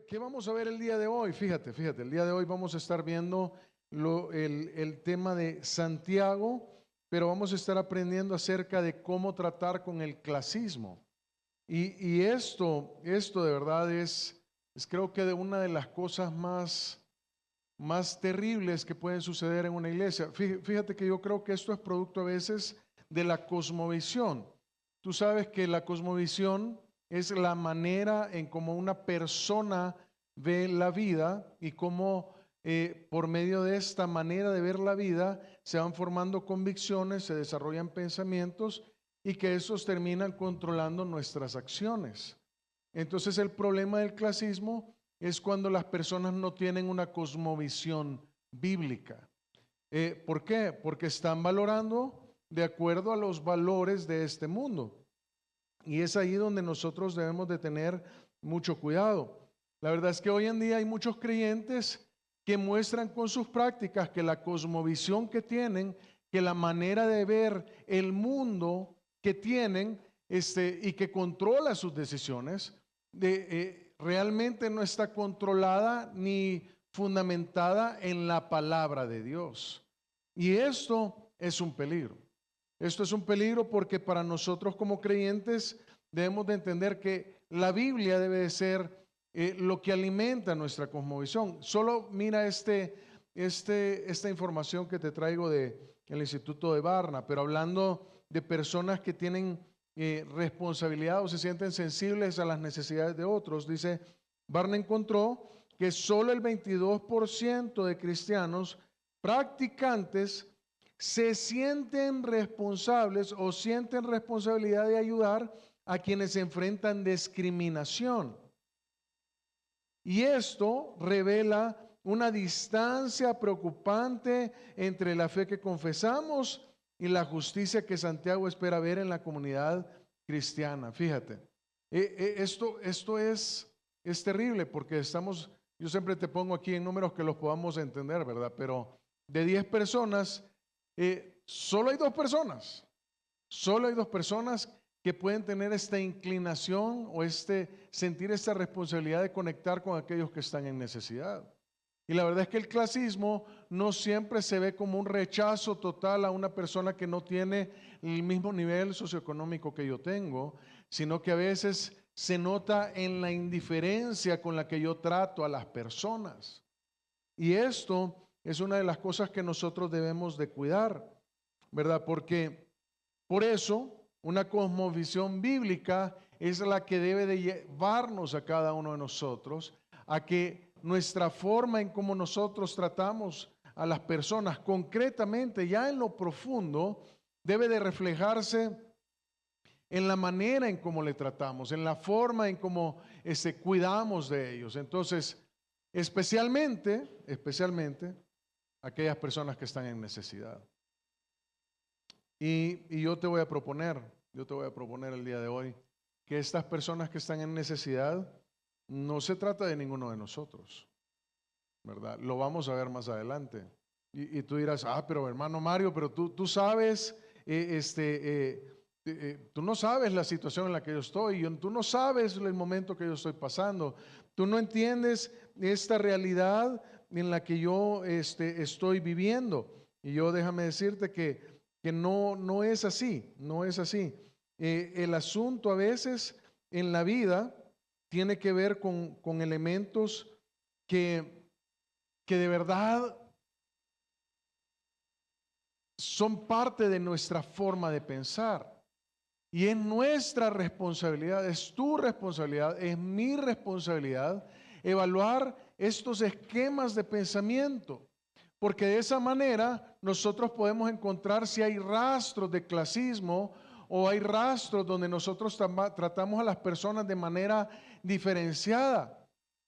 ¿qué vamos a ver el día de hoy? Fíjate, el día de hoy vamos a estar viendo el tema de Santiago, pero vamos a estar aprendiendo acerca de cómo tratar con el clasismo. Y esto de verdad es creo que de una de las cosas más terribles que pueden suceder en una iglesia. Fíjate que yo creo que esto es producto a veces de la cosmovisión. Tú sabes que la cosmovisión es la manera en cómo una persona ve la vida y cómo por medio de esta manera de ver la vida se van formando convicciones, se desarrollan pensamientos y que esos terminan controlando nuestras acciones. Entonces el problema del clasismo es cuando las personas no tienen una cosmovisión bíblica. ¿Por qué? Porque están valorando de acuerdo a los valores de este mundo. Y es ahí donde nosotros debemos de tener mucho cuidado. La verdad es que hoy en día hay muchos creyentes que muestran con sus prácticas que la cosmovisión que tienen, que la manera de ver el mundo que tienen y que controla sus decisiones, realmente no está controlada ni fundamentada en la palabra de Dios. Y esto es un peligro. Esto es un peligro porque para nosotros como creyentes debemos de entender que la Biblia debe de ser lo que alimenta nuestra cosmovisión. Solo mira esta información que te traigo del Instituto de Barna, pero hablando de personas que tienen responsabilidad o se sienten sensibles a las necesidades de otros. Dice, Barna encontró que solo el 22% de cristianos practicantes se sienten responsables o sienten responsabilidad de ayudar a quienes enfrentan discriminación. Y esto revela una distancia preocupante entre la fe que confesamos y la justicia que Santiago espera ver en la comunidad cristiana. Fíjate, esto es terrible porque yo siempre te pongo aquí en números que los podamos entender, ¿verdad? Pero de 10 personas, solo hay 2 personas que pueden tener esta inclinación o sentir esta responsabilidad de conectar con aquellos que están en necesidad. Y la verdad es que el clasismo no siempre se ve como un rechazo total a una persona que no tiene el mismo nivel socioeconómico que yo tengo, sino que a veces se nota en la indiferencia con la que yo trato a las personas. Y esto es una de las cosas que nosotros debemos de cuidar, ¿verdad? Porque por eso una cosmovisión bíblica es la que debe de llevarnos a cada uno de nosotros a que nuestra forma en cómo nosotros tratamos a las personas concretamente, ya en lo profundo, debe de reflejarse en la manera en cómo le tratamos, en la forma en cómo cuidamos de ellos. Entonces, especialmente aquellas personas que están en necesidad. Y yo te voy a proponer el día de hoy que estas personas que están en necesidad no se trata de ninguno de nosotros, ¿verdad? Lo vamos a ver más adelante. Y tú dirás, pero hermano Mario, pero tú sabes, tú no sabes la situación en la que yo estoy, tú no sabes el momento que yo estoy pasando, tú no entiendes esta realidad en la que yo estoy viviendo. Y yo déjame decirte que no es así, no es así. El asunto a veces en la vida tiene que ver con elementos que de verdad son parte de nuestra forma de pensar. Y es nuestra responsabilidad, es tu responsabilidad, es mi responsabilidad evaluar estos esquemas de pensamiento. Porque de esa manera nosotros podemos encontrar si hay rastros de clasismo o hay rastros donde nosotros tratamos a las personas de manera diferenciada.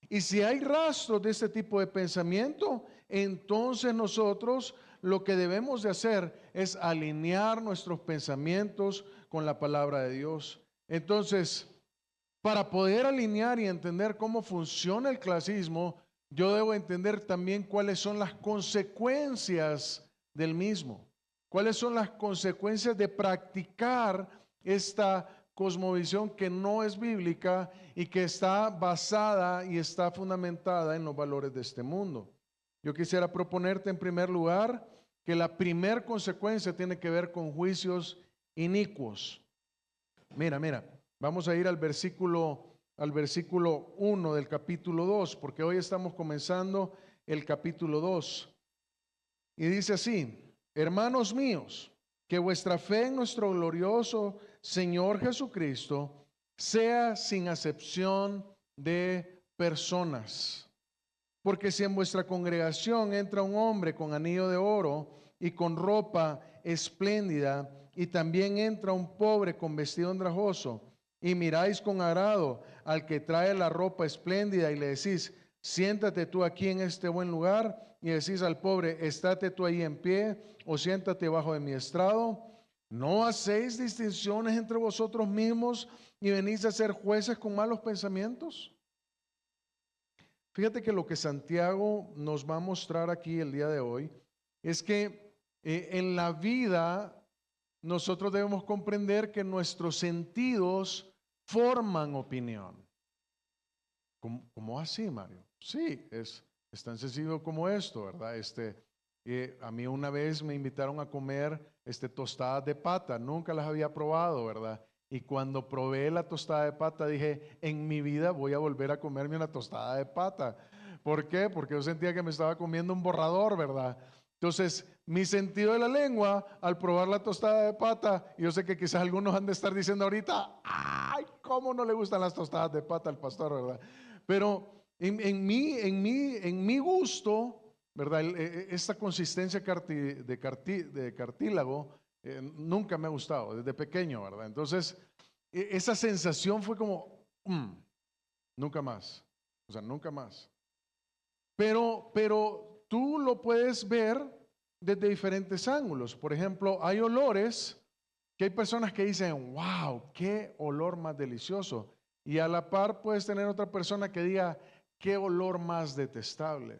Y si hay rastros de este tipo de pensamiento, entonces nosotros lo que debemos de hacer es alinear nuestros pensamientos con la palabra de Dios. Entonces, para poder alinear y entender cómo funciona el clasismo, yo debo entender también cuáles son las consecuencias del mismo. Cuáles son las consecuencias de practicar esta cosmovisión que no es bíblica y que está basada y está fundamentada en los valores de este mundo. Yo quisiera proponerte en primer lugar que la primer consecuencia tiene que ver con juicios inicuos. Mira, vamos a ir al versículo 1 del capítulo 2, porque hoy estamos comenzando el capítulo 2. Y dice así: hermanos míos, que vuestra fe en nuestro glorioso Señor Jesucristo sea sin acepción de personas. Porque si en vuestra congregación entra un hombre con anillo de oro y con ropa espléndida, y también entra un pobre con vestido andrajoso, y miráis con agrado al que trae la ropa espléndida y le decís: siéntate tú aquí en este buen lugar, y decís al pobre: estate tú ahí en pie, o siéntate bajo de mi estrado, ¿no hacéis distinciones entre vosotros mismos y venís a ser jueces con malos pensamientos? Fíjate que lo que Santiago nos va a mostrar aquí el día de hoy es que en la vida nosotros debemos comprender que nuestros sentidos forman opinión. ¿Cómo así, Mario? Sí, es tan sencillo como esto, ¿verdad? A mí una vez me invitaron a comer tostadas de pata, nunca las había probado, ¿verdad? Y cuando probé la tostada de pata dije: en mi vida voy a volver a comerme una tostada de pata. ¿Por qué? Porque yo sentía que me estaba comiendo un borrador, ¿verdad? Entonces, mi sentido de la lengua, al probar la tostada de pata, yo sé que quizás algunos han de estar diciendo ahorita: ay, ¿cómo no le gustan las tostadas de pata al pastor, verdad? Pero en mi gusto, ¿verdad? Esta consistencia de cartílago nunca me ha gustado desde pequeño, ¿verdad? Entonces, esa sensación fue como, nunca más, o sea, nunca más. Pero tú lo puedes ver desde diferentes ángulos. Por ejemplo, hay olores que hay personas que dicen: wow, qué olor más delicioso. Y a la par puedes tener otra persona que diga: qué olor más detestable.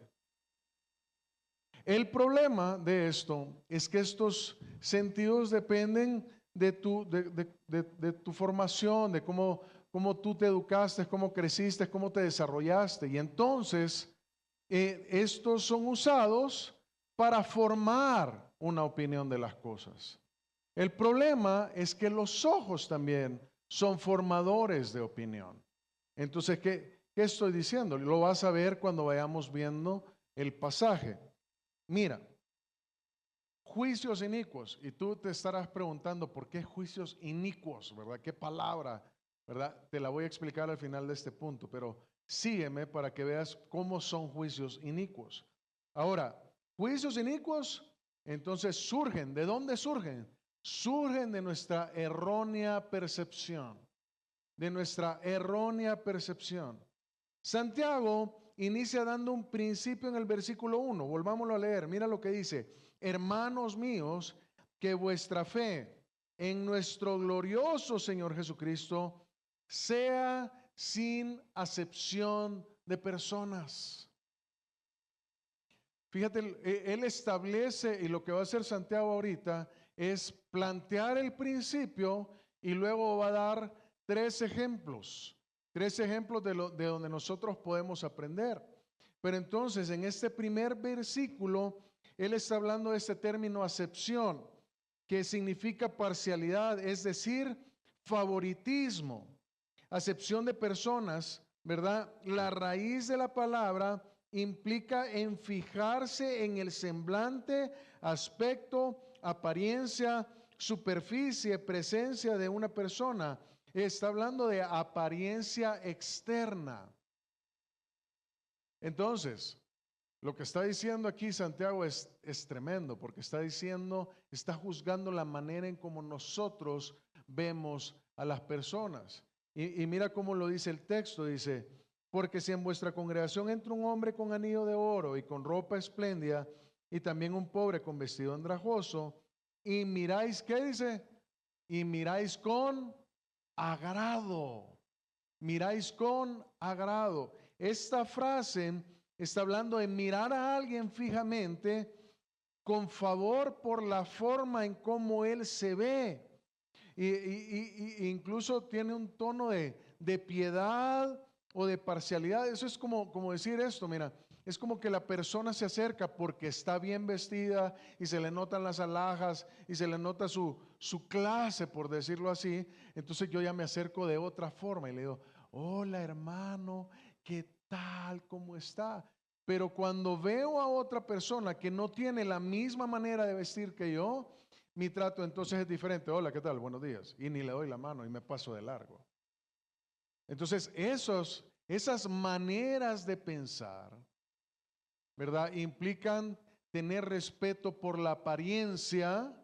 El problema de esto es que estos sentidos dependen de tu formación, de cómo tú te educaste, cómo creciste, cómo te desarrollaste. Y entonces estos son usados para formar una opinión de las cosas. El problema es que los ojos también son formadores de opinión. Entonces, ¿qué estoy diciendo? Lo vas a ver cuando vayamos viendo el pasaje. Mira, juicios inicuos. Y tú te estarás preguntando: ¿por qué juicios inicuos? ¿Verdad? ¿Qué palabra? ¿Verdad? Te la voy a explicar al final de este punto, pero sígueme para que veas cómo son juicios inicuos. Ahora, juicios inicuos, entonces surgen. ¿De dónde surgen? Surgen de nuestra errónea percepción. De nuestra errónea percepción. Santiago inicia dando un principio en el versículo 1. Volvámoslo a leer. Mira lo que dice: hermanos míos, que vuestra fe en nuestro glorioso Señor Jesucristo sea sin acepción de personas. Fíjate, él establece, y lo que va a hacer Santiago ahorita es plantear el principio, y luego va a dar tres ejemplos de donde nosotros podemos aprender. Pero entonces, en este primer versículo, él está hablando de este término acepción, que significa parcialidad, es decir, favoritismo, acepción de personas, ¿verdad? La raíz de la palabra implica en fijarse en el semblante, aspecto, apariencia, superficie, presencia de una persona. Está hablando de apariencia externa. Entonces, lo que está diciendo aquí Santiago es tremendo, porque está juzgando la manera en cómo nosotros vemos a las personas. Y mira cómo lo dice el texto, dice: porque si en vuestra congregación entra un hombre con anillo de oro y con ropa espléndida, y también un pobre con vestido andrajoso, y miráis, ¿qué dice? Y miráis con agrado. Miráis con agrado. Esta frase está hablando de mirar a alguien fijamente con favor por la forma en cómo él se ve. incluso tiene un tono de piedad o de parcialidad. Eso es como decir esto, mira, es como que la persona se acerca porque está bien vestida y se le notan las alhajas y se le nota su clase, por decirlo así. Entonces yo ya me acerco de otra forma y le digo, hola hermano, ¿qué tal? ¿Cómo está? Pero cuando veo a otra persona que no tiene la misma manera de vestir que yo, mi trato entonces es diferente. Hola, ¿qué tal? Buenos días. Y ni le doy la mano y me paso de largo. Entonces, esas maneras de pensar, ¿verdad? Implican tener respeto por la apariencia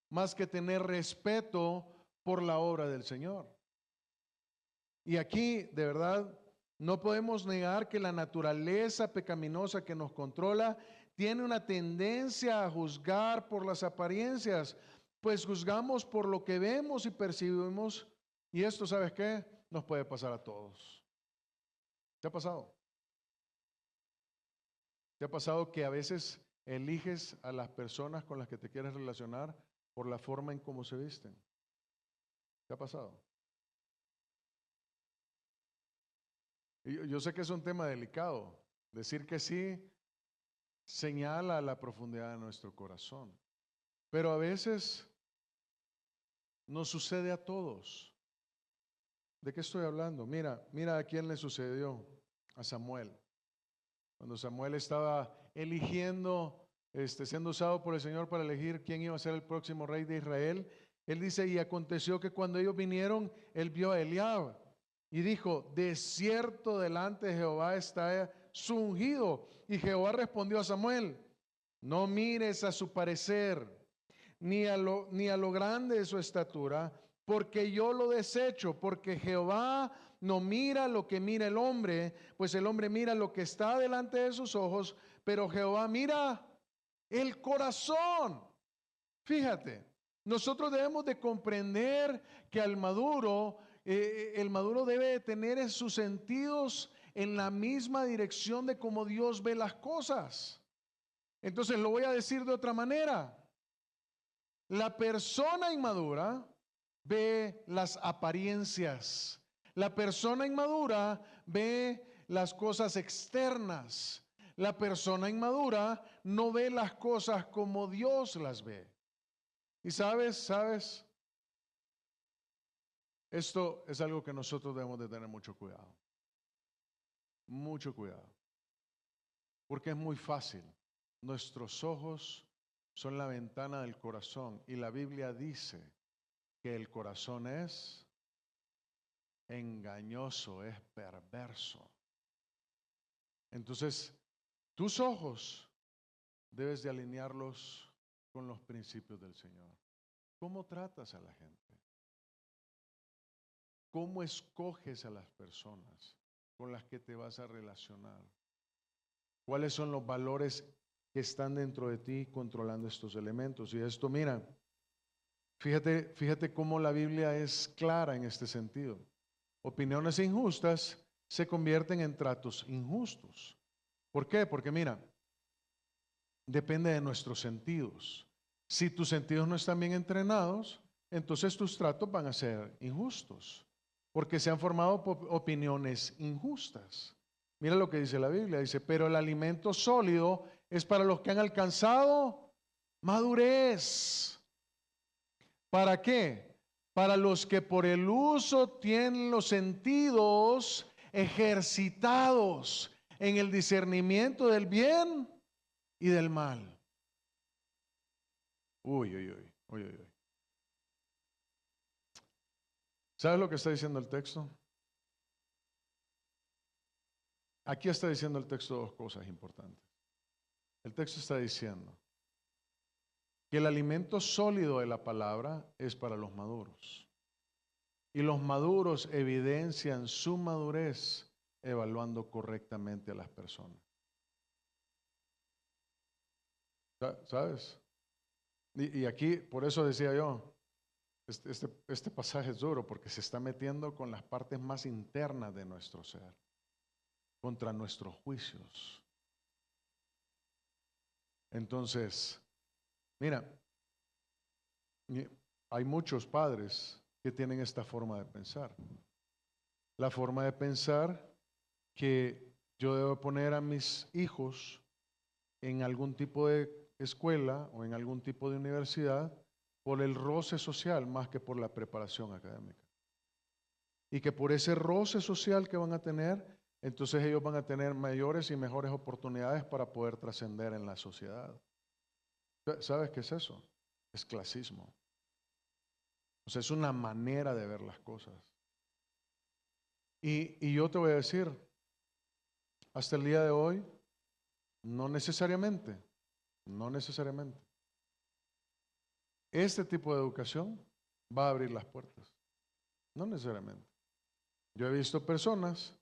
más que tener respeto por la obra del Señor. Y aquí, de verdad, no podemos negar que la naturaleza pecaminosa que nos controla tiene una tendencia a juzgar por las apariencias, pues juzgamos por lo que vemos y percibimos, y esto, ¿sabes qué? Nos puede pasar a todos. ¿Te ha pasado? ¿Te ha pasado que a veces eliges a las personas con las que te quieres relacionar por la forma en cómo se visten? ¿Te ha pasado? Y yo sé que es un tema delicado. Decir que sí señala la profundidad de nuestro corazón. Pero a veces nos sucede a todos. ¿De qué estoy hablando? Mira a quién le sucedió. A Samuel. Cuando Samuel estaba eligiendo, siendo usado por el Señor para elegir quién iba a ser el próximo rey de Israel, él dice, y aconteció que cuando ellos vinieron, él vio a Eliab y dijo, de cierto delante de Jehová está su ungido. Y Jehová respondió a Samuel, no mires a su parecer, ni a lo grande de su estatura, porque yo lo desecho, porque Jehová no mira lo que mira el hombre, pues el hombre mira lo que está delante de sus ojos, pero Jehová mira el corazón. Fíjate, nosotros debemos de comprender que al maduro, el maduro debe de tener sus sentidos en la misma dirección de cómo Dios ve las cosas. Entonces lo voy a decir de otra manera. La persona inmadura ve las apariencias. La persona inmadura ve las cosas externas. La persona inmadura no ve las cosas como Dios las ve. Y sabes, esto es algo que nosotros debemos de tener mucho cuidado. Mucho cuidado. Porque es muy fácil. Nuestros ojos son la ventana del corazón y la Biblia dice que el corazón es engañoso, es perverso. Entonces, tus ojos debes de alinearlos con los principios del Señor. ¿Cómo tratas a la gente? ¿Cómo escoges a las personas con las que te vas a relacionar? ¿Cuáles son los valores que están dentro de ti controlando estos elementos? Y esto, mira, fíjate cómo la Biblia es clara en este sentido. Opiniones injustas se convierten en tratos injustos. ¿Por qué? Porque mira, depende de nuestros sentidos. Si tus sentidos no están bien entrenados, entonces tus tratos van a ser injustos, porque se han formado opiniones injustas. Mira lo que dice la Biblia, dice, pero el alimento sólido es para los que han alcanzado madurez. ¿Para qué? Para los que por el uso tienen los sentidos ejercitados en el discernimiento del bien y del mal. Uy, uy, uy, uy, uy. ¿Sabes lo que está diciendo el texto? Aquí está diciendo el texto dos cosas importantes. El texto está diciendo que el alimento sólido de la palabra es para los maduros. Y los maduros evidencian su madurez evaluando correctamente a las personas. ¿Sabes? Y aquí, por eso decía yo, este pasaje es duro porque se está metiendo con las partes más internas de nuestro ser, contra nuestros juicios. Entonces, mira, hay muchos padres que tienen esta forma de pensar. La forma de pensar que yo debo poner a mis hijos en algún tipo de escuela o en algún tipo de universidad por el roce social más que por la preparación académica. Y que por ese roce social que van a tener, entonces ellos van a tener mayores y mejores oportunidades para poder trascender en la sociedad. ¿Sabes qué es eso? Es clasismo. O sea, es una manera de ver las cosas. Y yo te voy a decir, hasta el día de hoy, no necesariamente, este tipo de educación va a abrir las puertas. No necesariamente. Yo he visto personas,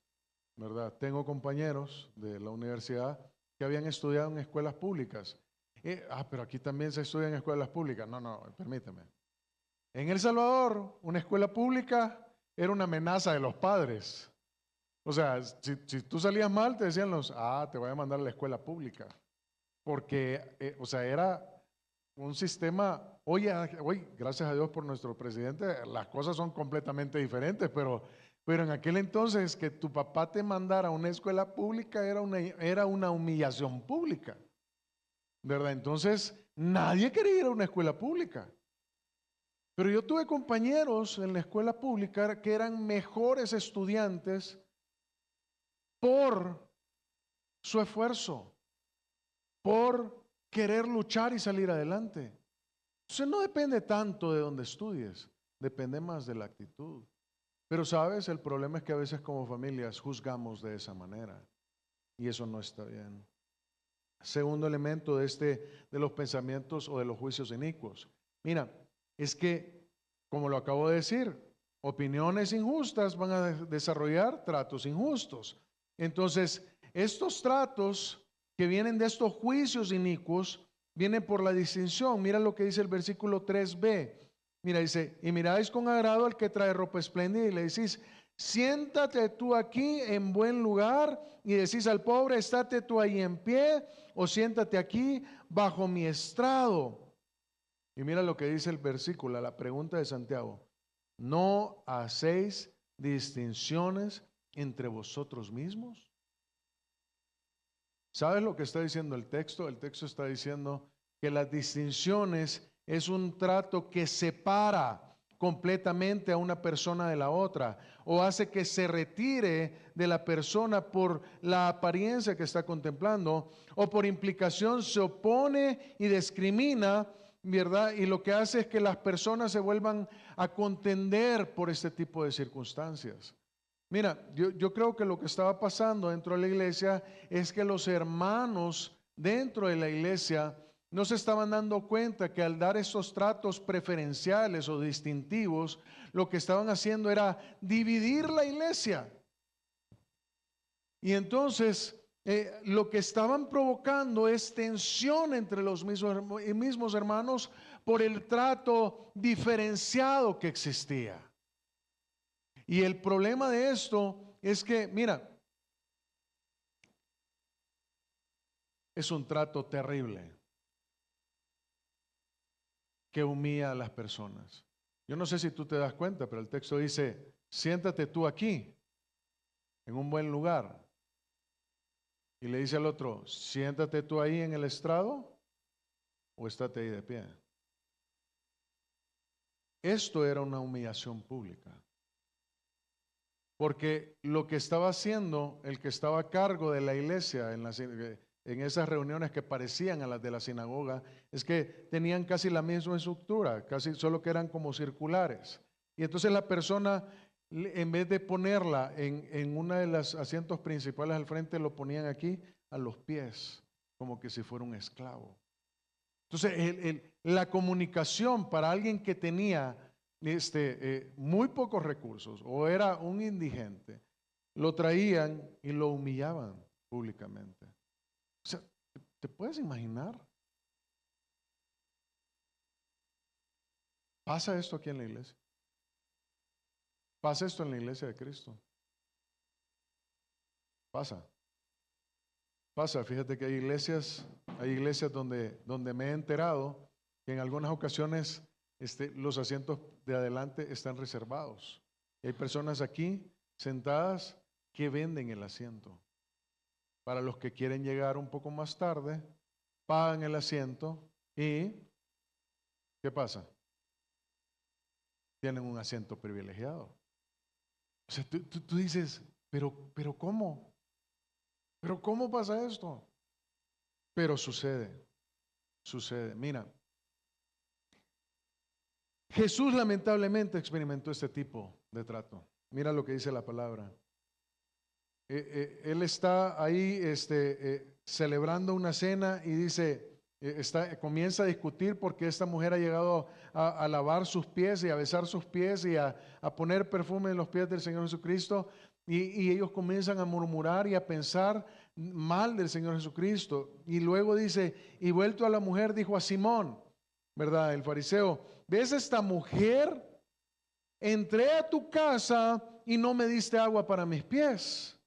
¿verdad? Tengo compañeros de la universidad que habían estudiado en escuelas públicas. Pero aquí también se estudia en escuelas públicas. No, permíteme. En El Salvador, una escuela pública era una amenaza de los padres. O sea, si tú salías mal, te decían te voy a mandar a la escuela pública. Porque, o sea, era un sistema, hoy, gracias a Dios por nuestro presidente, las cosas son completamente diferentes, pero en aquel entonces que tu papá te mandara a una escuela pública era una humillación pública, ¿verdad? Entonces, nadie quería ir a una escuela pública. Pero yo tuve compañeros en la escuela pública que eran mejores estudiantes por su esfuerzo, por querer luchar y salir adelante. Entonces no depende tanto de donde estudies, depende más de la actitud. Pero sabes, el problema es que a veces como familias juzgamos de esa manera y eso no está bien. Segundo elemento de los pensamientos o de los juicios inicuos. Mira, es que, como lo acabo de decir, opiniones injustas van a desarrollar tratos injustos. Entonces, estos tratos que vienen de estos juicios inicuos vienen por la distinción. Mira lo que dice el versículo 3b. Mira, dice, y miráis con agrado al que trae ropa espléndida y le decís, siéntate tú aquí en buen lugar, y decís al pobre, estate tú ahí en pie, o siéntate aquí bajo mi estrado. Y mira lo que dice el versículo, la pregunta de Santiago. ¿No hacéis distinciones entre vosotros mismos? ¿Sabes lo que está diciendo el texto? El texto está diciendo que las distinciones es un trato que separa completamente a una persona de la otra o hace que se retire de la persona por la apariencia que está contemplando o por implicación se opone y discrimina, ¿verdad? Y lo que hace es que las personas se vuelvan a contender por este tipo de circunstancias. Mira, yo creo que lo que estaba pasando dentro de la iglesia es que los hermanos dentro de la iglesia no se estaban dando cuenta que al dar esos tratos preferenciales o distintivos, lo que estaban haciendo era dividir la iglesia. Y entonces lo que estaban provocando es tensión entre los mismos hermanos por el trato diferenciado que existía. Y el problema de esto es que, mira, es un trato terrible que humilla a las personas. Yo no sé si tú te das cuenta, pero el texto dice, siéntate tú aquí, en un buen lugar. Y le dice al otro, siéntate tú ahí en el estrado o estate ahí de pie. Esto era una humillación pública. Porque lo que estaba haciendo el que estaba a cargo de la iglesia en esas reuniones que parecían a las de la sinagoga, es que tenían casi la misma estructura, casi solo que eran como circulares. Y entonces la persona, en vez de ponerla en una de los asientos principales al frente, lo ponían aquí a los pies, como que si fuera un esclavo. Entonces, la comunicación para alguien que tenía muy pocos recursos o era un indigente, lo traían y lo humillaban públicamente. O sea, ¿te puedes imaginar? ¿Pasa esto aquí en la iglesia? ¿Pasa esto en la iglesia de Cristo? Pasa. Pasa, fíjate que hay iglesias donde me he enterado que en algunas ocasiones los asientos de adelante están reservados. Y hay personas aquí sentadas que venden el asiento. Para los que quieren llegar un poco más tarde, pagan el asiento y ¿qué pasa? Tienen un asiento privilegiado. O sea, tú dices, pero ¿cómo? ¿Pero cómo pasa esto? Pero sucede. Mira, Jesús lamentablemente experimentó este tipo de trato. Mira lo que dice la palabra. Él está ahí celebrando una cena y dice, comienza a discutir porque esta mujer ha llegado a lavar sus pies y a besar sus pies y a poner perfume en los pies del Señor Jesucristo. Y ellos comienzan a murmurar y a pensar mal del Señor Jesucristo. Y luego dice, y vuelto a la mujer, dijo a Simón, ¿verdad? El fariseo, ¿ves esta mujer? Entré a tu casa y no me diste agua para mis pies,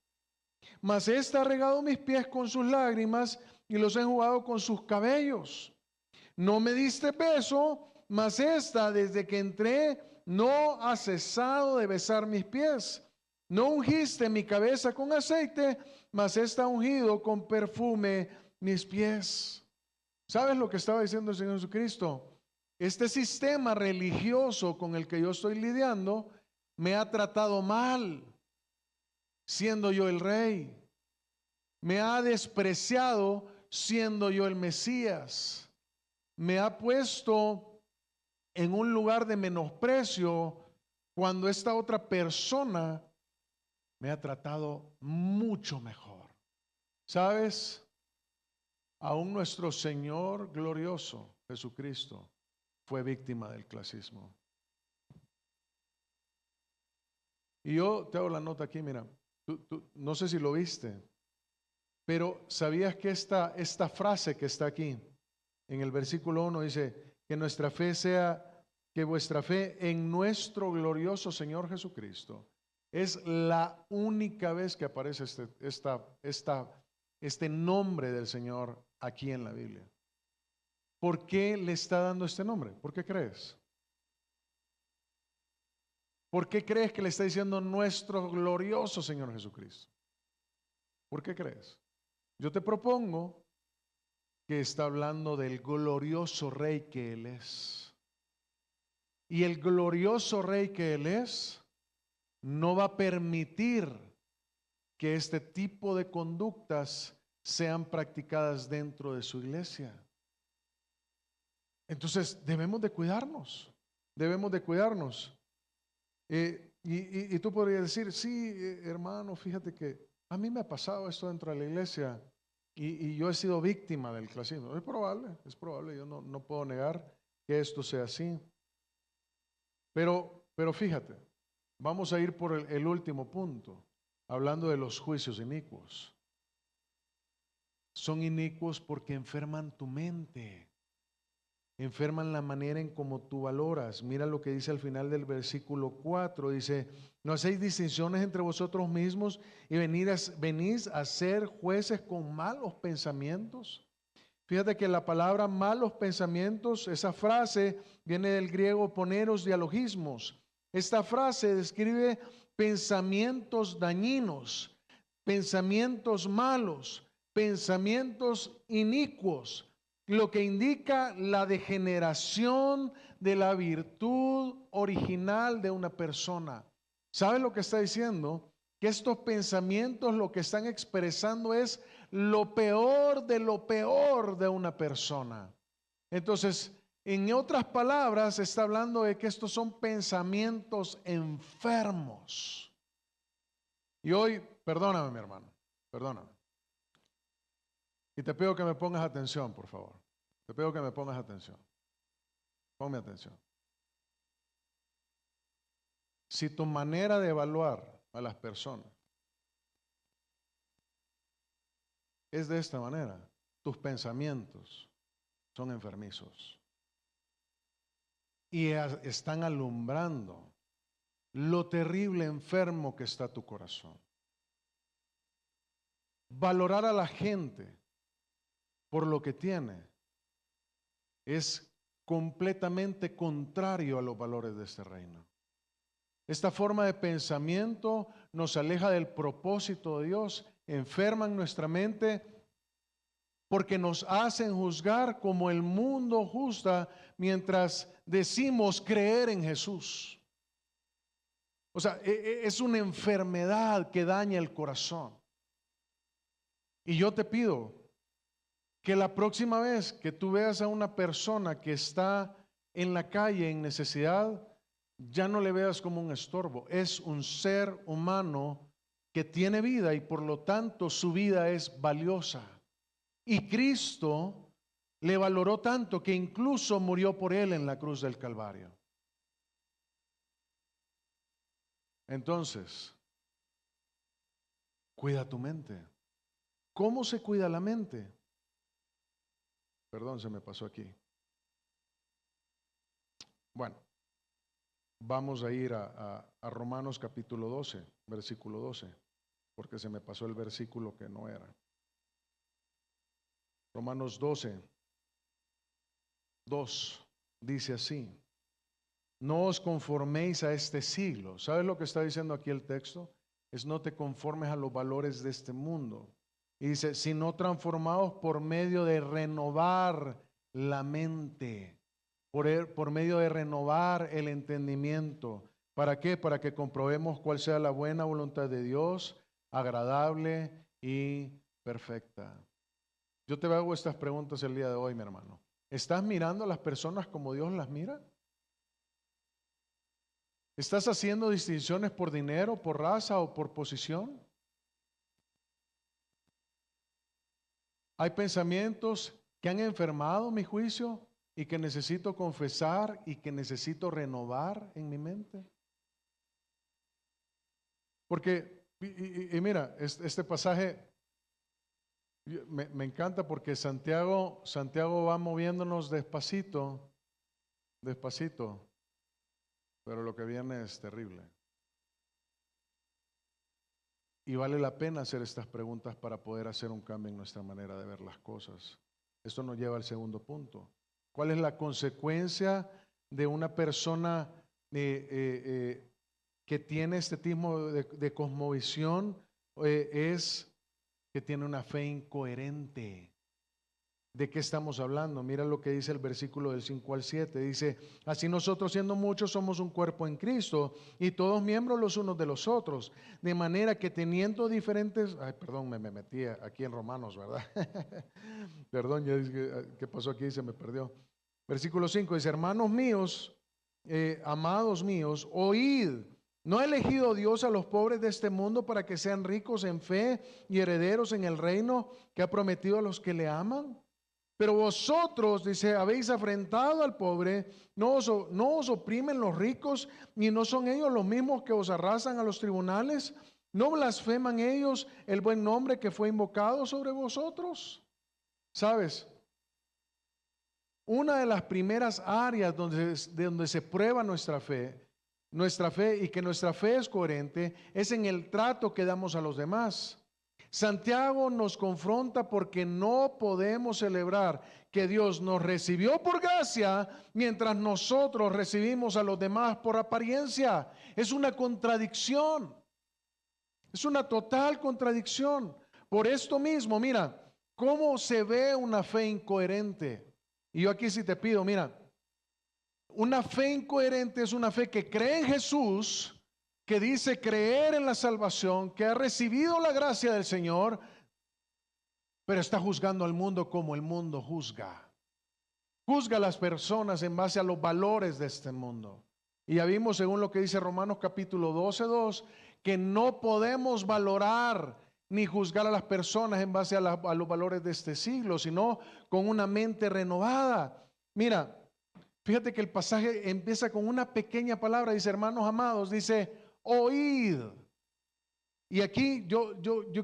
mas ésta ha regado mis pies con sus lágrimas y los ha enjugado con sus cabellos. No me diste beso, mas esta desde que entré no ha cesado de besar mis pies. No ungiste mi cabeza con aceite, mas esta ha ungido con perfume mis pies. ¿Sabes lo que estaba diciendo el Señor Jesucristo? Este sistema religioso con el que yo estoy lidiando me ha tratado mal, siendo yo el rey. Me ha despreciado, siendo yo el Mesías. Me ha puesto en un lugar de menosprecio cuando esta otra persona me ha tratado mucho mejor. ¿Sabes? Aún nuestro Señor glorioso, Jesucristo, fue víctima del clasismo. Y yo te hago la nota aquí, mira, no sé si lo viste, pero ¿sabías que esta frase que está aquí en el versículo 1 dice que nuestra fe sea, que vuestra fe en nuestro glorioso Señor Jesucristo es la única vez que aparece este nombre del Señor aquí en la Biblia? ¿Por qué le está dando este nombre? ¿Por qué crees? ¿Por qué crees que le está diciendo nuestro glorioso Señor Jesucristo? ¿Por qué crees? Yo te propongo que está hablando del glorioso Rey que Él es. Y el glorioso Rey que Él es no va a permitir que este tipo de conductas sean practicadas dentro de su iglesia. Entonces debemos de cuidarnos, debemos de cuidarnos. Y tú podrías decir, sí, hermano, fíjate que a mí me ha pasado esto dentro de la iglesia y yo he sido víctima del clasismo. Es probable, yo no puedo negar que esto sea así. Pero fíjate, vamos a ir por el último punto, hablando de los juicios inicuos. Son inicuos porque enferman tu mente. Enferman la manera en cómo tú valoras. Mira lo que dice al final del versículo 4. Dice, no hacéis distinciones entre vosotros mismos y venís a ser jueces con malos pensamientos. Fíjate que la palabra malos pensamientos, esa frase viene del griego poneros dialogismos. Esta frase describe pensamientos dañinos, pensamientos malos, pensamientos inicuos, lo que indica la degeneración de la virtud original de una persona. ¿Sabe lo que está diciendo? Que estos pensamientos lo que están expresando es lo peor de una persona. Entonces, en otras palabras, está hablando de que estos son pensamientos enfermos. Y hoy, perdóname, mi hermano, perdóname. Y te pido que me pongas atención, por favor. Te pido que me pongas atención. Ponme atención. Si tu manera de evaluar a las personas es de esta manera, tus pensamientos son enfermizos y están alumbrando lo terrible enfermo que está tu corazón. Valorar a la gente por lo que tiene es completamente contrario a los valores de este reino. Esta forma de pensamiento nos aleja del propósito de Dios, enferman nuestra mente porque nos hacen juzgar como el mundo juzga mientras decimos creer en Jesús. O sea, es una enfermedad que daña el corazón. Y yo te pido que la próxima vez que tú veas a una persona que está en la calle en necesidad, ya no le veas como un estorbo. Es un ser humano que tiene vida y por lo tanto su vida es valiosa. Y Cristo le valoró tanto que incluso murió por él en la cruz del Calvario. Entonces, cuida tu mente. ¿Cómo se cuida la mente? Perdón, se me pasó aquí. Bueno, vamos a ir a Romanos capítulo 12, versículo 12, porque se me pasó el versículo que no era. Romanos 12, 2, dice así: no os conforméis a este siglo. ¿Sabes lo que está diciendo aquí el texto? Es no te conformes a los valores de este mundo. Y dice, sino transformados por medio de renovar la mente, por medio de renovar el entendimiento. ¿Para qué? Para que comprobemos cuál sea la buena voluntad de Dios, agradable y perfecta. Yo te hago estas preguntas el día de hoy, mi hermano. ¿Estás mirando a las personas como Dios las mira? ¿Estás haciendo distinciones por dinero, por raza o por posición? Hay pensamientos que han enfermado mi juicio y que necesito confesar y que necesito renovar en mi mente. Porque, y mira, este pasaje me encanta porque Santiago va moviéndonos despacito, despacito, pero lo que viene es terrible. Y vale la pena hacer estas preguntas para poder hacer un cambio en nuestra manera de ver las cosas. Esto nos lleva al segundo punto. ¿Cuál es la consecuencia de una persona que tiene este tipo de cosmovisión? Es que tiene una fe incoherente. ¿De qué estamos hablando? Mira lo que dice el versículo del 5 al 7. Dice, así nosotros siendo muchos somos un cuerpo en Cristo y todos miembros los unos de los otros. De manera que teniendo diferentes... Ay, perdón, me metí aquí en Romanos, ¿verdad? Perdón, ya dije, ¿qué pasó aquí? Se me perdió. Versículo 5 dice, hermanos míos, amados míos, oíd. ¿No ha elegido Dios a los pobres de este mundo para que sean ricos en fe y herederos en el reino que ha prometido a los que le aman? Pero vosotros, dice, habéis afrentado al pobre, no os oprimen los ricos, ni no son ellos los mismos que os arrasan a los tribunales. ¿No blasfeman ellos el buen nombre que fue invocado sobre vosotros? ¿Sabes? Una de las primeras áreas donde se prueba nuestra fe y que nuestra fe es coherente, es en el trato que damos a los demás. Santiago nos confronta porque no podemos celebrar que Dios nos recibió por gracia mientras nosotros recibimos a los demás por apariencia. Es una contradicción. Es una total contradicción. Por esto mismo, mira, ¿cómo se ve una fe incoherente? Y yo aquí sí te pido, mira, una fe incoherente es una fe que cree en Jesús, que dice creer en la salvación, que ha recibido la gracia del Señor, pero está juzgando al mundo como el mundo juzga. Juzga a las personas en base a los valores de este mundo. Y ya vimos, según lo que dice Romanos capítulo 12:2, que no podemos valorar ni juzgar a las personas en base a los valores de este siglo, sino con una mente renovada. Mira, fíjate que el pasaje empieza con una pequeña palabra, dice hermanos amados, dice oíd. Y aquí yo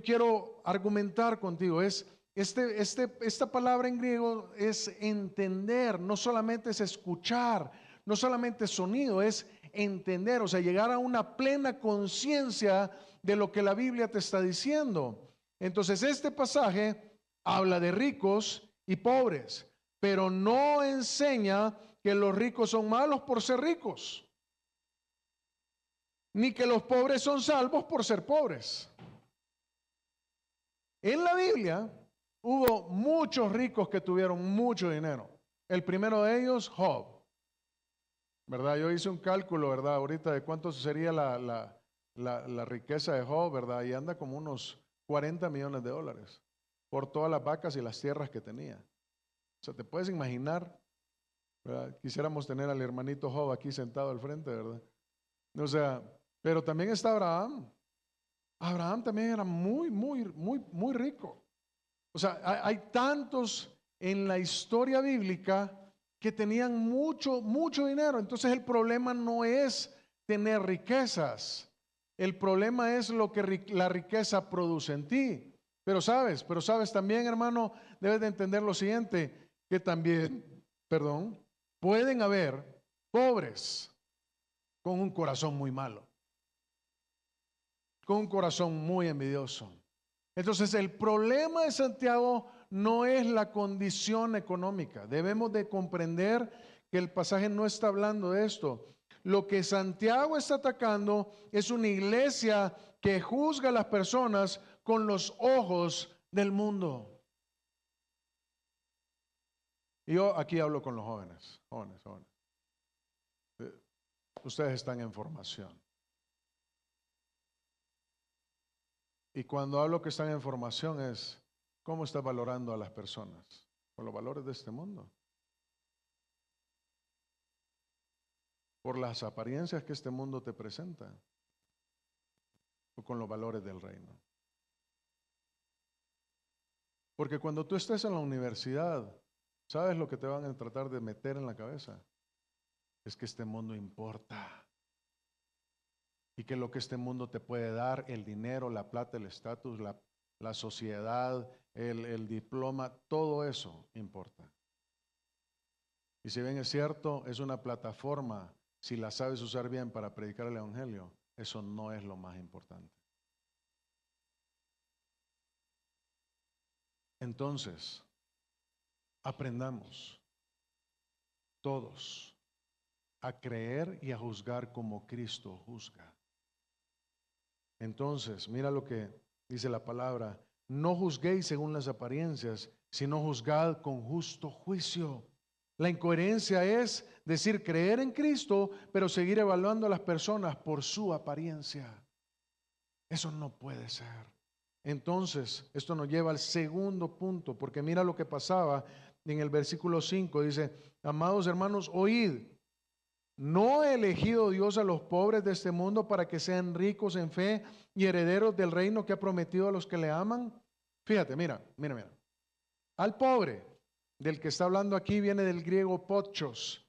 quiero argumentar contigo, esta palabra en griego es entender, no solamente es escuchar, no solamente es sonido, es entender, o sea, llegar a una plena conciencia de lo que la Biblia te está diciendo. Entonces este pasaje habla de ricos y pobres, pero no enseña que los ricos son malos por ser ricos, ni que los pobres son salvos por ser pobres. En la Biblia hubo muchos ricos que tuvieron mucho dinero. El primero de ellos, Job. ¿Verdad? Yo hice un cálculo, ¿verdad? Ahorita de cuánto sería la riqueza de Job, ¿verdad? Y anda como unos 40 millones de dólares por todas las vacas y las tierras que tenía. O sea, te puedes imaginar, ¿verdad? Quisiéramos tener al hermanito Job aquí sentado al frente, ¿verdad? O sea, pero también está Abraham. Abraham también era muy rico. O sea, hay tantos en la historia bíblica que tenían mucho dinero. Entonces el problema no es tener riquezas. El problema es lo que la riqueza produce en ti. Pero sabes también, hermano, debes de entender lo siguiente, que también, pueden haber pobres con un corazón muy malo, con un corazón muy envidioso. Entonces el problema de Santiago no es la condición económica. Debemos de comprender que el pasaje no está hablando de esto. Lo que Santiago está atacando es una iglesia que juzga a las personas con los ojos del mundo. Y yo aquí hablo con los jóvenes. Ustedes están en formación. Y cuando hablo que están en formación es cómo estás valorando a las personas, con los valores de este mundo, por las apariencias que este mundo te presenta, o con los valores del reino. Porque cuando tú estés en la universidad, ¿sabes lo que te van a tratar de meter en la cabeza? Es que este mundo importa. Y que lo que este mundo te puede dar, el dinero, la plata, el estatus, la sociedad, el diploma, todo eso importa. Y si bien es cierto, es una plataforma, si la sabes usar bien para predicar el evangelio, eso no es lo más importante. Entonces, aprendamos todos a creer y a juzgar como Cristo juzga. Entonces, mira lo que dice la palabra: no juzguéis según las apariencias, sino juzgad con justo juicio. La incoherencia es decir creer en Cristo, pero seguir evaluando a las personas por su apariencia. Eso no puede ser. Entonces, esto nos lleva al segundo punto, porque mira lo que pasaba en el versículo 5, dice: amados hermanos, oíd. ¿No ha elegido Dios a los pobres de este mundo para que sean ricos en fe y herederos del reino que ha prometido a los que le aman? Fíjate, mira. Al pobre del que está hablando aquí viene del griego potros,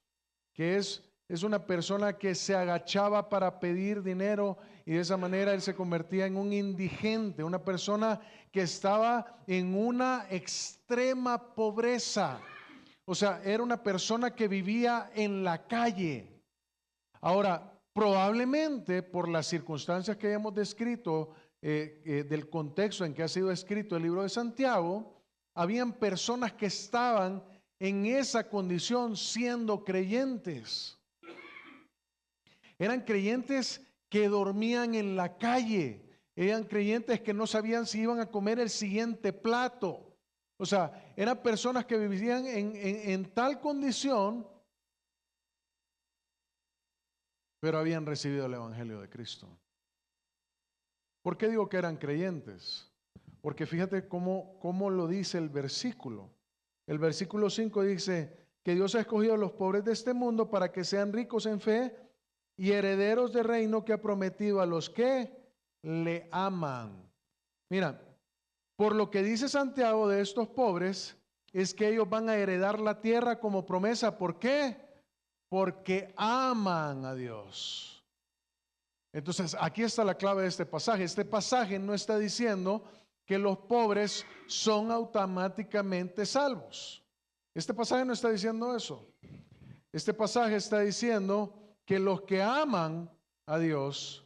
que es una persona que se agachaba para pedir dinero y de esa manera él se convertía en un indigente, una persona que estaba en una extrema pobreza. O sea, era una persona que vivía en la calle. Ahora, probablemente por las circunstancias que hemos descrito, del contexto en que ha sido escrito el libro de Santiago, habían personas que estaban en esa condición siendo creyentes. Eran creyentes que dormían en la calle, eran creyentes que no sabían si iban a comer el siguiente plato. O sea, eran personas que vivían en tal condición, pero habían recibido el evangelio de Cristo. ¿Por qué digo que eran creyentes? Porque fíjate cómo lo dice el versículo. El versículo 5 dice que Dios ha escogido a los pobres de este mundo para que sean ricos en fe y herederos del reino que ha prometido a los que le aman. Mira, por lo que dice Santiago de estos pobres, es que ellos van a heredar la tierra como promesa. ¿Por qué? Porque aman a Dios. Entonces, aquí está la clave de este pasaje. Este pasaje no está diciendo que los pobres son automáticamente salvos. Este pasaje no está diciendo eso. Este pasaje está diciendo que los que aman a Dios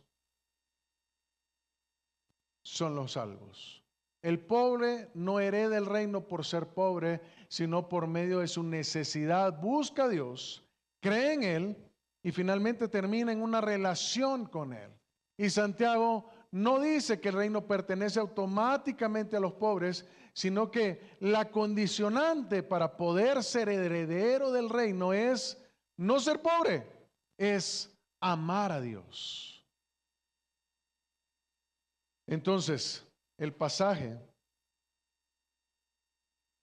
son los salvos. El pobre no hereda el reino por ser pobre, sino por medio de su necesidad. Busca a Dios cree en Él y finalmente termina en una relación con Él. Y Santiago no dice que el reino pertenece automáticamente a los pobres, sino que la condicionante para poder ser heredero del reino es no ser pobre, es amar a Dios. Entonces, el pasaje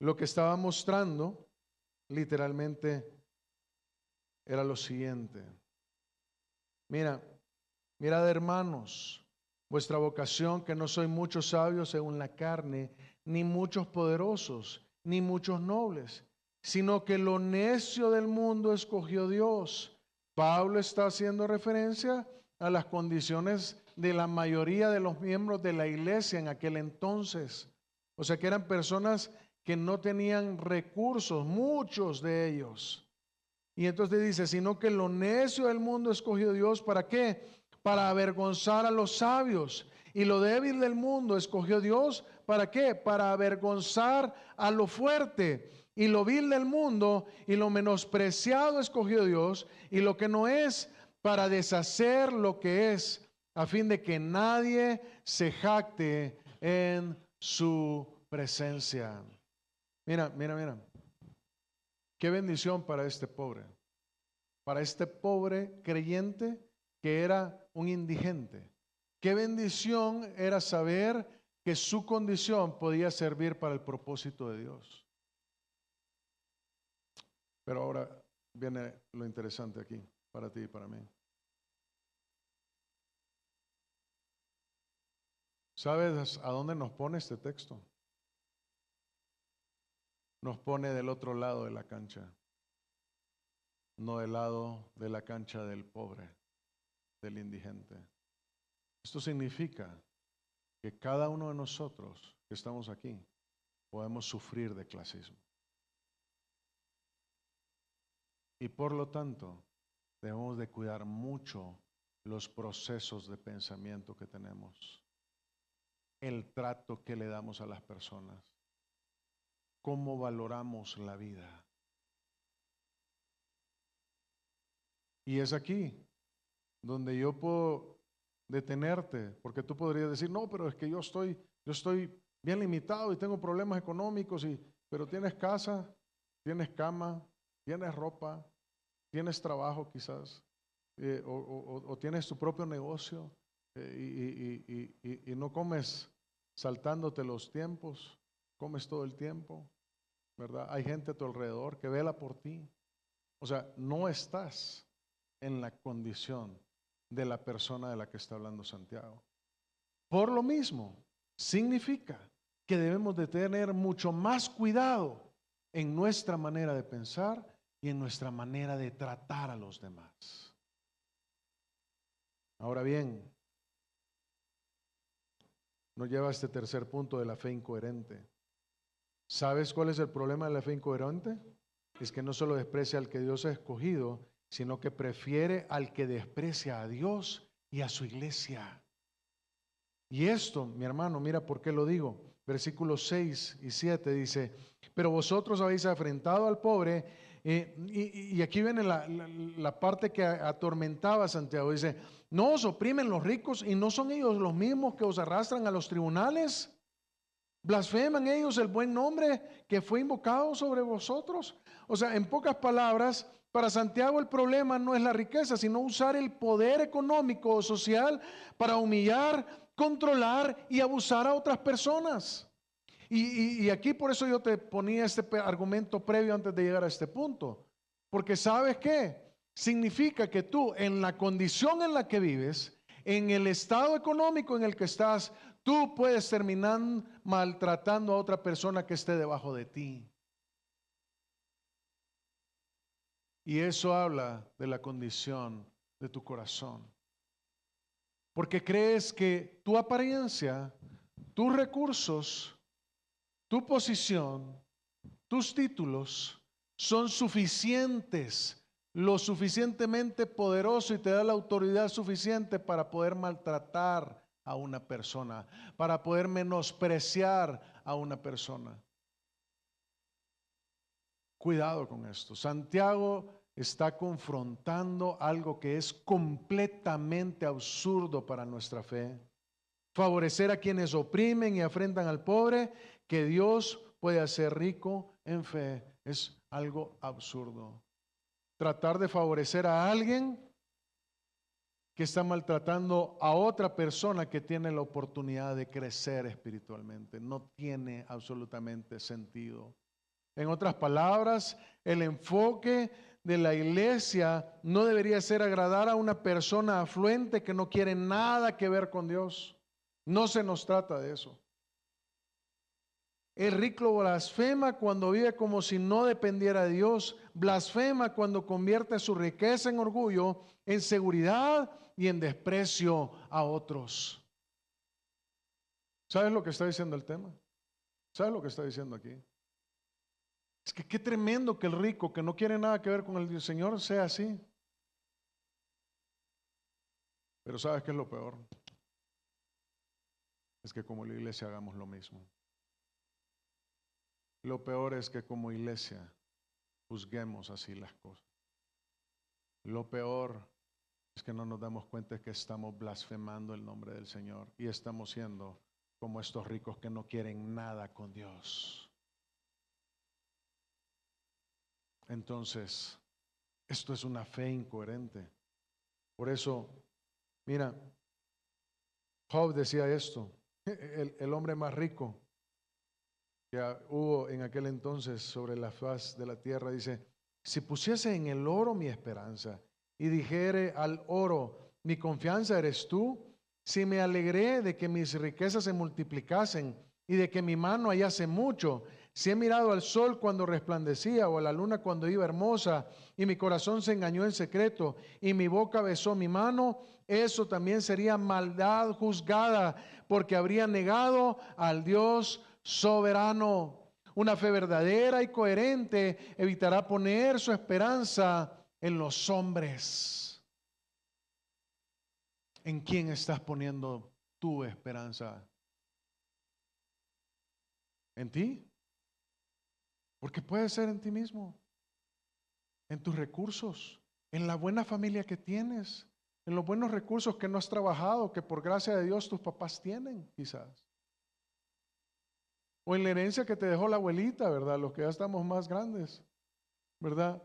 lo que estaba mostrando literalmente era lo siguiente. Mirad, hermanos, vuestra vocación, que no sois muchos sabios según la carne, ni muchos poderosos, ni muchos nobles, sino que lo necio del mundo escogió Dios. Pablo está haciendo referencia a las condiciones de la mayoría de los miembros de la iglesia en aquel entonces. O sea que eran personas que no tenían recursos, muchos de ellos. Y entonces dice, sino que lo necio del mundo escogió Dios, ¿para qué? Para avergonzar a los sabios. Y lo débil del mundo escogió Dios, ¿para qué? Para avergonzar a lo fuerte. Y lo vil del mundo y lo menospreciado escogió Dios, y lo que no es, para deshacer lo que es, a fin de que nadie se jacte en su presencia. Mira. Qué bendición para este pobre creyente que era un indigente. Qué bendición era saber que su condición podía servir para el propósito de Dios. Pero ahora viene lo interesante aquí, para ti y para mí. ¿Sabes a dónde nos pone este texto? Nos pone del otro lado de la cancha, no del lado de la cancha del pobre, del indigente. Esto significa que cada uno de nosotros que estamos aquí podemos sufrir de clasismo. Y por lo tanto, debemos de cuidar mucho los procesos de pensamiento que tenemos, el trato que le damos a las personas, cómo valoramos la vida. Y es aquí donde yo puedo detenerte, porque tú podrías decir, no, pero es que yo estoy bien limitado y tengo problemas económicos, pero tienes casa, tienes cama, tienes ropa, tienes trabajo quizás, o tienes tu propio negocio, y no comes saltándote los tiempos, comes todo el tiempo, ¿verdad? Hay gente a tu alrededor que vela por ti. O sea, no estás en la condición de la persona de la que está hablando Santiago. Por lo mismo, significa que debemos de tener mucho más cuidado en nuestra manera de pensar y en nuestra manera de tratar a los demás. Ahora bien, nos lleva a este tercer punto de la fe incoherente. ¿Sabes cuál es el problema de la fe incoherente? Es que no solo desprecia al que Dios ha escogido, sino que prefiere al que desprecia a Dios y a su iglesia. Y esto, mi hermano, mira por qué lo digo. Versículos 6 y 7 dice, pero vosotros habéis afrentado al pobre, y aquí viene la parte que atormentaba a Santiago. Dice, ¿no os oprimen los ricos y no son ellos los mismos que os arrastran a los tribunales? ¿Blasfeman ellos el buen nombre que fue invocado sobre vosotros? O sea, en pocas palabras, para Santiago el problema no es la riqueza, sino usar el poder económico o social para humillar, controlar y abusar a otras personas. Y aquí por eso yo te ponía este argumento previo antes de llegar a este punto. Porque ¿sabes qué? Significa que tú, en la condición en la que vives, en el estado económico en el que estás, tú puedes terminar maltratando a otra persona que esté debajo de ti. Y eso habla de la condición de tu corazón. Porque crees que tu apariencia, tus recursos, tu posición, tus títulos son suficientes, lo suficientemente poderoso, y te da la autoridad suficiente para poder maltratar a una persona, para poder menospreciar a una persona. Cuidado con esto. Santiago está confrontando algo que es completamente absurdo para nuestra fe. Favorecer a quienes oprimen y afrentan al pobre, que Dios puede hacer rico en fe, es algo absurdo. Tratar de favorecer a alguien que está maltratando a otra persona que tiene la oportunidad de crecer espiritualmente, no tiene absolutamente sentido. En otras palabras, el enfoque de la iglesia no debería ser agradar a una persona afluente que no quiere nada que ver con Dios. No se nos trata de eso. El rico blasfema cuando vive como si no dependiera de Dios. Blasfema cuando convierte su riqueza en orgullo, en seguridad y en desprecio a otros. ¿Sabes lo que está diciendo el tema? ¿Sabes lo que está diciendo aquí? Es que qué tremendo que el rico que no quiere nada que ver con el Señor sea así. Pero ¿sabes qué es lo peor? Es que como la iglesia hagamos lo mismo. Lo peor es que como iglesia juzguemos así las cosas. Lo peor es que no nos damos cuenta de que estamos blasfemando el nombre del Señor y estamos siendo como estos ricos que no quieren nada con Dios. Entonces, esto es una fe incoherente. Por eso, mira, Job decía esto, el hombre más rico que hubo en aquel entonces sobre la faz de la tierra, dice, si pusiese en el oro mi esperanza y dijere al oro, mi confianza eres tú, si me alegré de que mis riquezas se multiplicasen y de que mi mano hallase mucho, si he mirado al sol cuando resplandecía o a la luna cuando iba hermosa y mi corazón se engañó en secreto y mi boca besó mi mano, eso también sería maldad juzgada porque habría negado al Dios soberano. Una fe verdadera y coherente evitará poner su esperanza en los hombres. ¿En quién estás poniendo tu esperanza? ¿En ti? Porque puede ser en ti mismo, en tus recursos, en la buena familia que tienes, en los buenos recursos que no has trabajado, que por gracia de Dios tus papás tienen, quizás. O en la herencia que te dejó la abuelita, ¿verdad? Los que ya estamos más grandes, ¿verdad?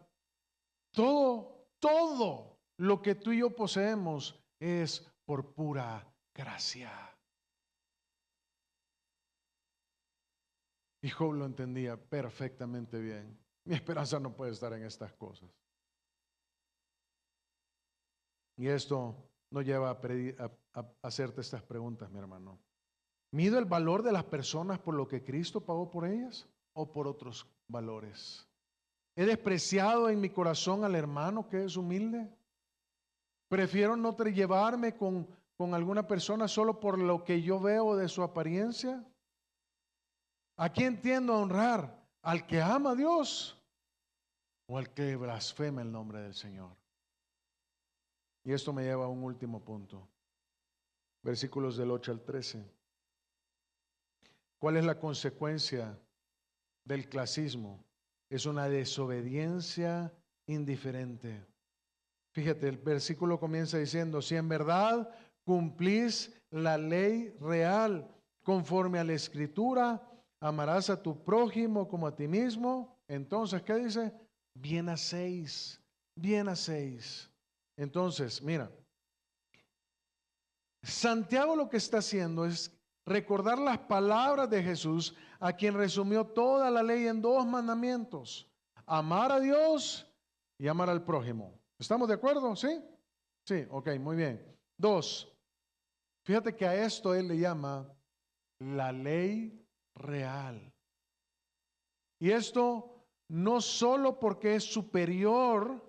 Todo lo que tú y yo poseemos es por pura gracia. Y Job lo entendía perfectamente bien. Mi esperanza no puede estar en estas cosas. Y esto nos lleva a hacerte estas preguntas, mi hermano. ¿Mido el valor de las personas por lo que Cristo pagó por ellas o por otros valores? ¿He despreciado en mi corazón al hermano que es humilde? ¿Prefiero no llevarme con alguna persona solo por lo que yo veo de su apariencia? ¿A quién tiendo a honrar? ¿Al que ama a Dios o al que blasfema el nombre del Señor? Y esto me lleva a un último punto. Versículos del 8 al 13. ¿Cuál es la consecuencia del clasismo? Es una desobediencia indiferente. Fíjate, el versículo comienza diciendo, si en verdad cumplís la ley real conforme a la escritura, amarás a tu prójimo como a ti mismo. Entonces, ¿qué dice? Bien hacéis, bien hacéis. Entonces, mira, Santiago lo que está haciendo es recordar las palabras de Jesús, a quien resumió toda la ley en 2 mandamientos: amar a Dios y amar al prójimo. ¿Estamos de acuerdo? ¿Sí? Sí, ok, muy bien. 2, fíjate que a esto él le llama la ley real. Y esto no solo porque es superior,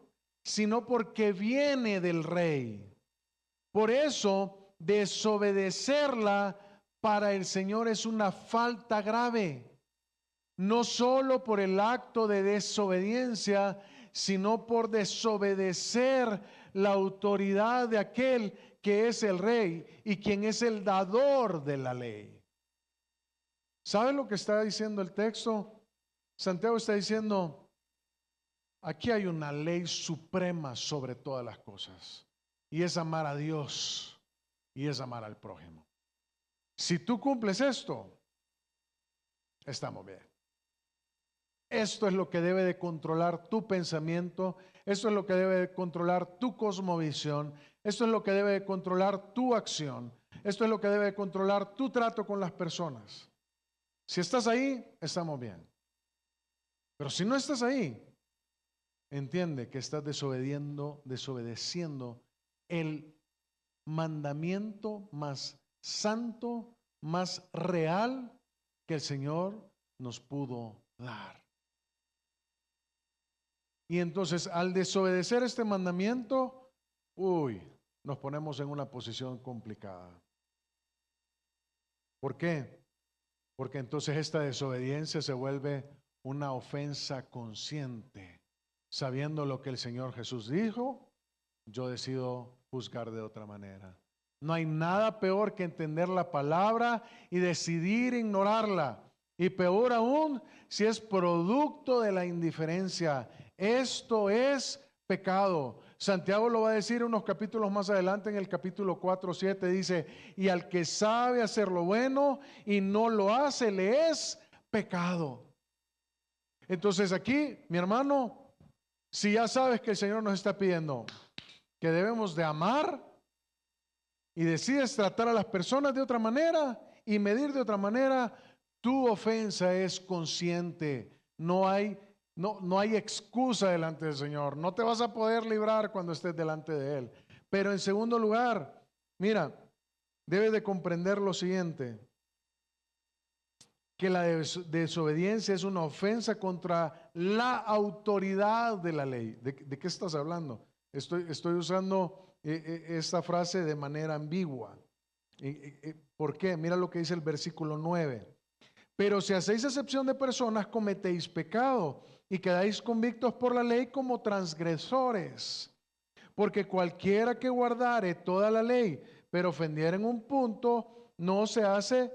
sino porque viene del rey. Por eso, desobedecerla para el Señor es una falta grave. No solo por el acto de desobediencia, sino por desobedecer la autoridad de aquel que es el rey y quien es el dador de la ley. ¿Saben lo que está diciendo el texto? Santiago está diciendo, Aquí hay una ley suprema sobre todas las cosas, y es amar a Dios y es amar al prójimo. Si tú cumples esto, estamos bien. Esto es lo que debe de controlar tu pensamiento, esto es lo que debe de controlar tu cosmovisión, esto es lo que debe de controlar tu acción, esto es lo que debe de controlar tu trato con las personas. Si estás ahí, estamos bien. Pero si no estás ahí, entiende que estás desobedeciendo el mandamiento más santo, más real que el Señor nos pudo dar. Y entonces, al desobedecer este mandamiento, nos ponemos en una posición complicada. ¿Por qué? Porque entonces esta desobediencia se vuelve una ofensa consciente. Sabiendo lo que el Señor Jesús dijo, yo decido juzgar de otra manera. No hay nada peor que entender la palabra y decidir ignorarla. Y peor aún, si es producto de la indiferencia. Esto es pecado. Santiago lo va a decir unos capítulos más adelante, en el capítulo 4:7 dice, y al que sabe hacer lo bueno y no lo hace, le es pecado. Entonces aquí, mi hermano, si ya sabes que el Señor nos está pidiendo que debemos de amar y decides tratar a las personas de otra manera y medir de otra manera, tu ofensa es consciente. No hay excusa delante del Señor. No te vas a poder librar cuando estés delante de Él. Pero en segundo lugar, mira, debes de comprender lo siguiente, que la desobediencia es una ofensa contra la autoridad de la ley. ¿De qué estás hablando? Estoy usando esta frase de manera ambigua. ¿Por qué? Mira lo que dice el versículo 9. Pero si hacéis excepción de personas, cometéis pecado y quedáis convictos por la ley como transgresores. Porque cualquiera que guardare toda la ley, pero ofendiera en un punto, no se hace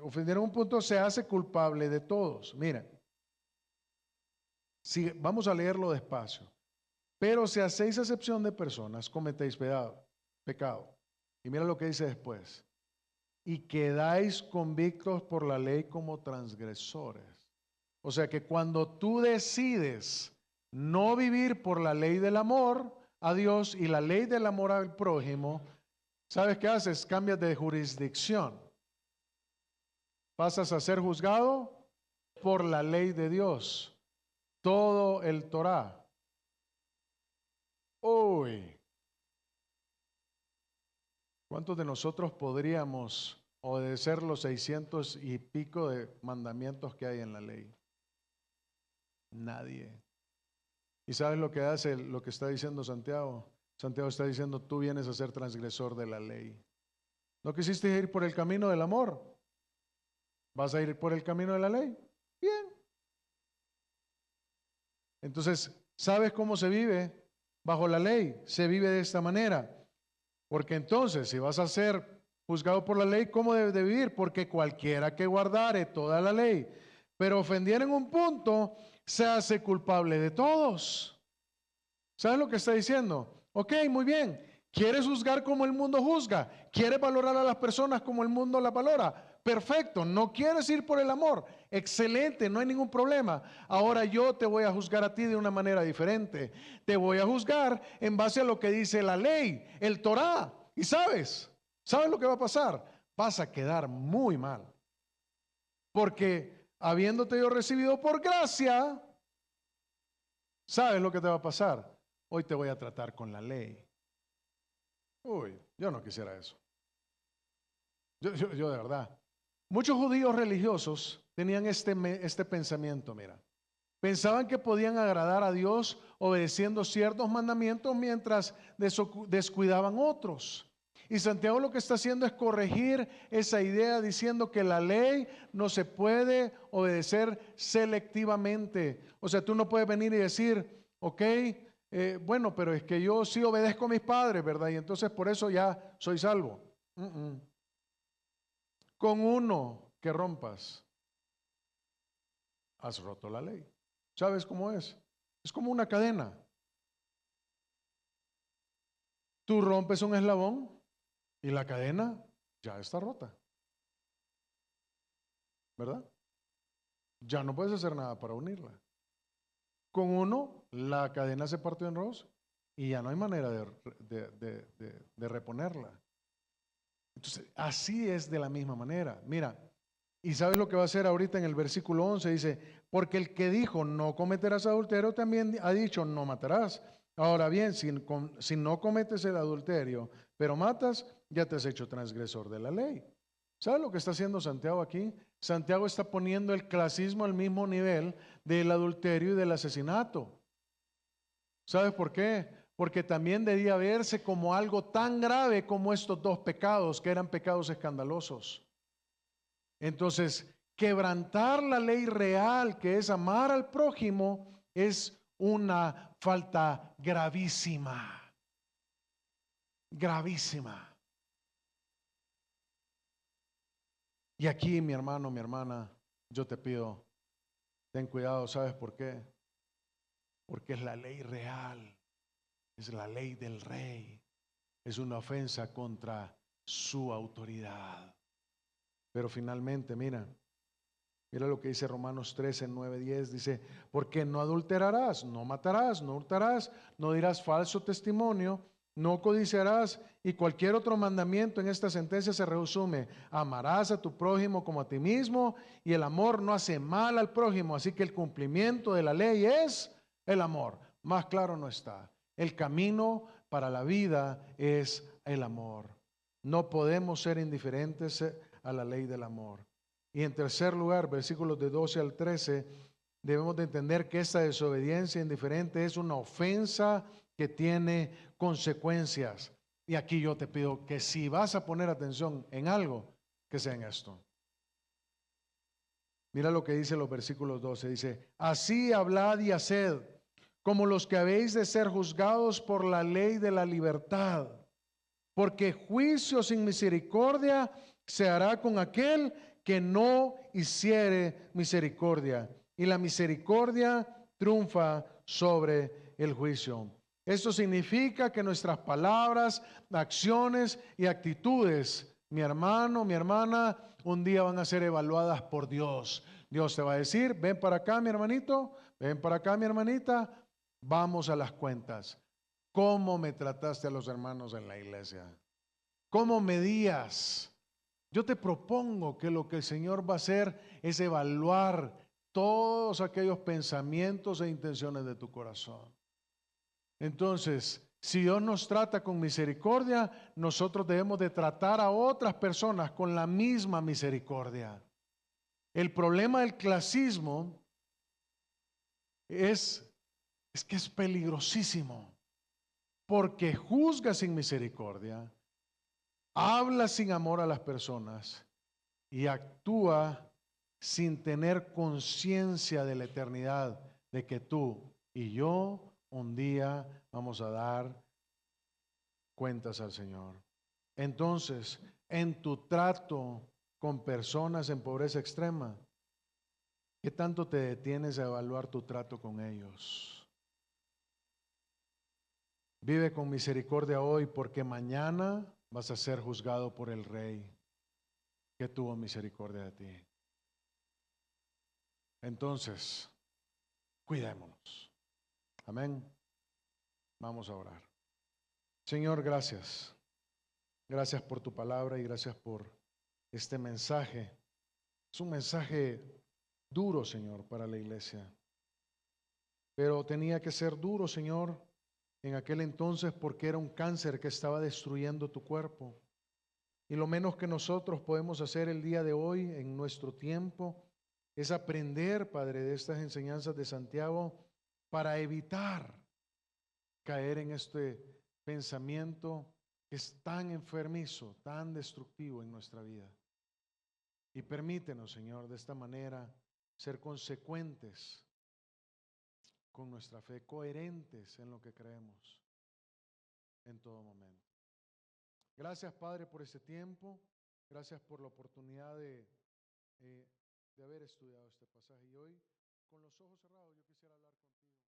ofender en un punto, se hace culpable de todos. Mira, si, vamos a leerlo despacio. Pero si hacéis excepción de personas, cometéis pecado. Y mira lo que dice después. Y quedáis convictos por la ley como transgresores. O sea que cuando tú decides no vivir por la ley del amor a Dios y la ley del amor al prójimo, ¿sabes qué haces? Cambias de jurisdicción. Pasas a ser juzgado por la ley de Dios, todo el Torá. Uy, ¿cuántos de nosotros podríamos obedecer los 600 y pico de mandamientos que hay en la ley? Nadie. ¿Y sabes lo que hace, lo que está diciendo Santiago? Santiago está diciendo, tú vienes a ser transgresor de la ley. ¿No quisiste ir por el camino del amor? ¿Vas a ir por el camino de la ley? Bien. Entonces, ¿sabes cómo se vive bajo la ley? Se vive de esta manera. Porque entonces, si vas a ser juzgado por la ley, ¿cómo debes de vivir? Porque cualquiera que guardare toda la ley, pero ofendiera en un punto, se hace culpable de todos. ¿Sabes lo que está diciendo? Ok, muy bien. ¿Quieres juzgar como el mundo juzga? ¿Quieres valorar a las personas como el mundo las valora? Perfecto, no quieres ir por el amor. Excelente, no hay ningún problema. Ahora yo te voy a juzgar a ti de una manera diferente. Te voy a juzgar en base a lo que dice la ley, el Torá. Y sabes lo que va a pasar. Vas a quedar muy mal. Porque habiéndote yo recibido por gracia, ¿sabes lo que te va a pasar? Hoy te voy a tratar con la ley. Uy, yo no quisiera eso. Yo de verdad. Muchos judíos religiosos tenían este pensamiento, mira. Pensaban que podían agradar a Dios obedeciendo ciertos mandamientos mientras descuidaban otros. Y Santiago lo que está haciendo es corregir esa idea diciendo que la ley no se puede obedecer selectivamente. O sea, tú no puedes venir y decir, ok, bueno, pero es que yo sí obedezco a mis padres, ¿verdad? Y entonces por eso ya soy salvo. Con uno que rompas, has roto la ley. ¿Sabes cómo es? Es como una cadena. Tú rompes un eslabón y la cadena ya está rota, ¿verdad? Ya no puedes hacer nada para unirla. Con uno, la cadena se partió en dos y ya no hay manera de reponerla. Entonces, así es de la misma manera. Mira, y sabes lo que va a hacer ahorita en el versículo 11, dice, porque el que dijo no cometerás adulterio también ha dicho no matarás. Ahora bien, si no cometes el adulterio, pero matas, ya te has hecho transgresor de la ley. ¿Sabes lo que está haciendo Santiago aquí? Santiago está poniendo el clasismo al mismo nivel del adulterio y del asesinato. ¿Sabes por qué? Porque también debía verse como algo tan grave como estos dos pecados, que eran pecados escandalosos. Entonces, quebrantar la ley real, que es amar al prójimo, es una falta gravísima, gravísima. Y aquí, mi hermano, mi hermana, yo te pido, ten cuidado, ¿sabes por qué? Porque es la ley real, es la ley del rey, es una ofensa contra su autoridad. Pero finalmente, mira lo que dice Romanos 13, 9, 10, dice, porque no adulterarás, no matarás, no hurtarás, no dirás falso testimonio, no codiciarás, y cualquier otro mandamiento en esta sentencia se resume, amarás a tu prójimo como a ti mismo, y el amor no hace mal al prójimo, así que el cumplimiento de la ley es el amor. Más claro no está. El camino para la vida es el amor. No podemos ser indiferentes a la ley del amor. Y en tercer lugar, versículos de 12 al 13, debemos de entender que esta desobediencia indiferente es una ofensa que tiene consecuencias. Y aquí yo te pido que si vas a poner atención en algo, que sea en esto. Mira lo que dice los versículos 12, dice, así hablad y haced, como los que habéis de ser juzgados por la ley de la libertad, porque juicio sin misericordia se hará con aquel que no hiciere misericordia, y la misericordia triunfa sobre el juicio. Esto significa que nuestras palabras, acciones y actitudes, mi hermano, mi hermana, un día van a ser evaluadas por Dios. Dios te va a decir, ven para acá, mi hermanito, ven para acá, mi hermanita, vamos a las cuentas. ¿Cómo me trataste a los hermanos en la iglesia? ¿Cómo medías? Yo te propongo que lo que el Señor va a hacer es evaluar todos aquellos pensamientos e intenciones de tu corazón. Entonces, si Dios nos trata con misericordia, nosotros debemos de tratar a otras personas con la misma misericordia. El problema del clasismo es que es peligrosísimo, porque juzga sin misericordia, habla sin amor a las personas y actúa sin tener conciencia de la eternidad, de que tú y yo un día vamos a dar cuentas al Señor. Entonces, en tu trato con personas en pobreza extrema, ¿qué tanto te detienes a evaluar tu trato con ellos? Vive con misericordia hoy, porque mañana vas a ser juzgado por el Rey que tuvo misericordia de ti. Entonces, cuidémonos. Amén. Vamos a orar. Señor, gracias. Gracias por tu palabra y gracias por este mensaje. Es un mensaje duro, Señor, para la iglesia. Pero tenía que ser duro, Señor, en aquel entonces, porque era un cáncer que estaba destruyendo tu cuerpo. Y lo menos que nosotros podemos hacer el día de hoy, en nuestro tiempo, es aprender, Padre, de estas enseñanzas de Santiago para evitar caer en este pensamiento que es tan enfermizo, tan destructivo en nuestra vida. Y permítenos, Señor, de esta manera ser consecuentes con nuestra fe, coherentes en lo que creemos en todo momento. Gracias, Padre, por este tiempo. Gracias por la oportunidad de haber estudiado este pasaje. Y hoy Con los ojos cerrados yo quisiera hablar contigo.